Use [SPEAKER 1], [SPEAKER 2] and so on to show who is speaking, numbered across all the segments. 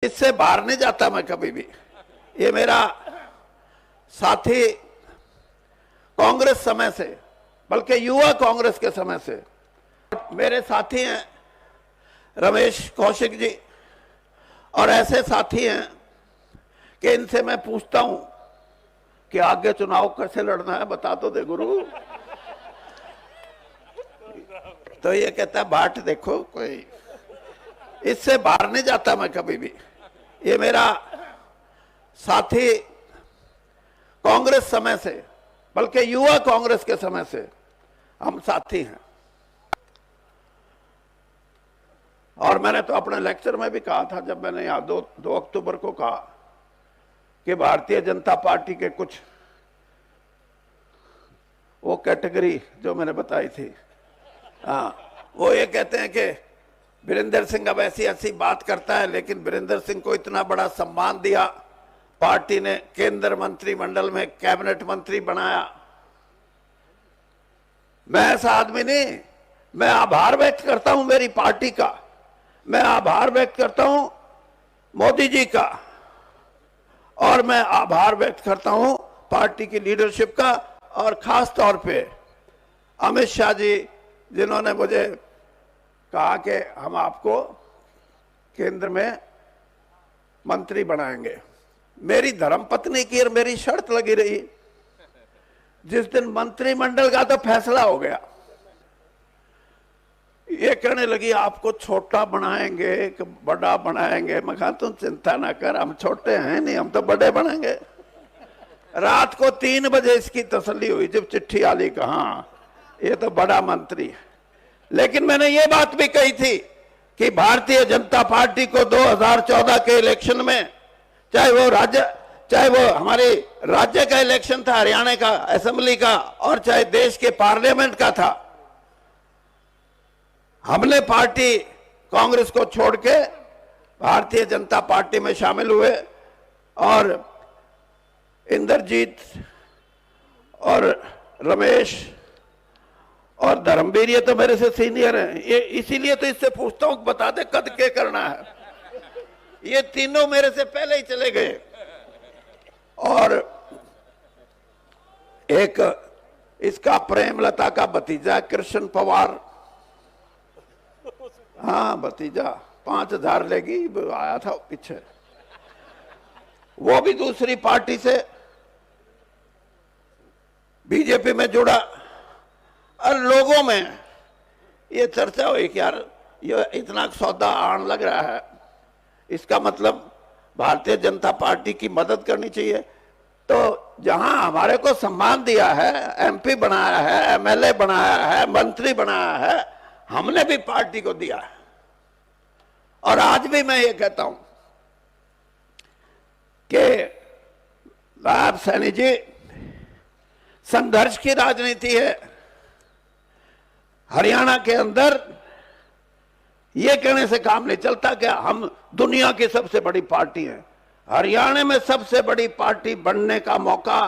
[SPEAKER 1] इससे बाहर नहीं जाता मैं कभी भी। ये मेरा साथी कांग्रेस समय से, बल्कि युवा कांग्रेस के समय से मेरे साथी हैं रमेश कौशिक जी, और ऐसे साथी हैं कि इनसे मैं पूछता हूं कि आगे चुनाव कैसे लड़ना है, बता तो दे गुरु। तो ये कहता है बाट देखो, कोई इससे बाहर नहीं जाता मैं कभी भी। ये मेरा साथी कांग्रेस समय से, बल्कि युवा कांग्रेस के समय से हम साथी हैं। और मैंने तो अपने लेक्चर में भी कहा था, जब मैंने यहां 2 अक्टूबर को कहा कि भारतीय जनता पार्टी के कुछ वो कैटेगरी जो मैंने बताई थी, वो ये कहते हैं कि वीरेंद्र सिंह अब ऐसी ऐसी बात करता है, लेकिन वीरेंद्र सिंह को इतना बड़ा सम्मान दिया पार्टी ने, केंद्र मंत्रिमंडल में कैबिनेट मंत्री बनाया। मैं ऐसा आदमी नहीं, मैं आभार व्यक्त करता हूं मेरी पार्टी का, मैं आभार व्यक्त करता हूं मोदी जी का, और मैं आभार व्यक्त करता हूं पार्टी की लीडरशिप का, और खास तौर पे अमित शाह जी, जिन्होंने मुझे कहा कि हम आपको केंद्र में मंत्री बनाएंगे। मेरी धर्मपत्नी की और मेरी शर्त लगी रही। जिस दिन मंत्रिमंडल का तो फैसला हो गया, ये कहने लगी आपको छोटा बनाएंगे कि बड़ा बनाएंगे। मैं कहा तुम चिंता ना कर, हम छोटे हैं नहीं, हम तो बड़े बनेंगे। रात को 3 बजे इसकी तसल्ली हुई जब चिट्ठी आली, कहा ये तो बड़ा मंत्री है। लेकिन मैंने ये बात भी कही थी कि भारतीय जनता पार्टी को 2014 के इलेक्शन में, चाहे वो हमारे राज्य का इलेक्शन था, हरियाणा का असेंबली का, और चाहे देश के पार्लियामेंट का था, हमने पार्टी कांग्रेस को छोड़ के भारतीय जनता पार्टी में शामिल हुए। और इंद्रजीत और रमेश और धर्मवीर ये तो मेरे से सीनियर हैं, ये इसीलिए तो इससे पूछता हूं, बता दे कद के करना है। ये तीनों मेरे से पहले ही चले गए। और एक इसका प्रेमलता का भतीजा कृष्ण पवार, हाँ भतीजा, 5000 लेगी आया था पीछे, वो भी दूसरी पार्टी से बीजेपी में जुड़ा। और लोगों में ये चर्चा हुई कि यार ये इतना सौदा आन लग रहा है, इसका मतलब भारतीय जनता पार्टी की मदद करनी चाहिए। तो जहां हमारे को सम्मान दिया है, एमपी बनाया है, एमएलए बनाया है, मंत्री बनाया है, हमने भी पार्टी को दिया है। और आज भी मैं ये कहता हूं कि नायब सैनी जी, संघर्ष की राजनीति है। हरियाणा के अंदर ये कहने से काम नहीं चलता कि हम दुनिया की सबसे बड़ी पार्टी हैं। हरियाणा में सबसे बड़ी पार्टी बनने का मौका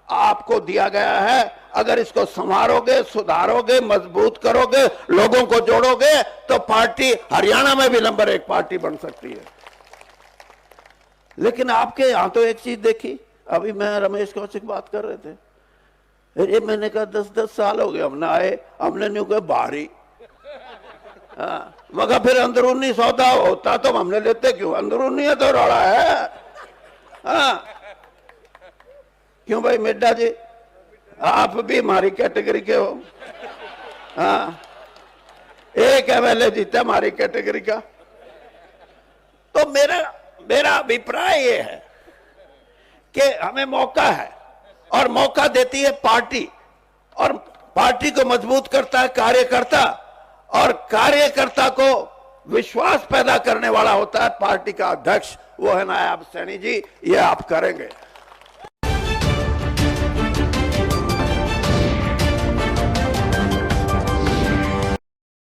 [SPEAKER 1] आपको दिया गया है। अगर इसको संवारोगे, सुधारोगे, मजबूत करोगे, लोगों को जोड़ोगे, तो पार्टी हरियाणा में भी नंबर 1 पार्टी बन सकती है। लेकिन आपके यहां तो एक चीज देखी, अभी मैं रमेश कौशिक बात कर रहे थे, ये मैंने कहा 10-10 साल हो गए हमने आए, हमने नहीं कहा बाहरी। मगर फिर अंदरूनी सौदा होता तो हमने लेते क्यों, अंदरूनी है तो रौड़ा है। क्यों भाई मिड्डा जी, आप भी हमारी कैटेगरी के हो। एक एमएलए जीता हमारी कैटेगरी का। तो मेरा अभिप्राय ये है कि हमें मौका है, और मौका देती है पार्टी, और पार्टी को मजबूत करता है कार्यकर्ता, और कार्यकर्ता को विश्वास पैदा करने वाला होता है पार्टी का अध्यक्ष, वो है नायब सैनी जी। ये आप करेंगे।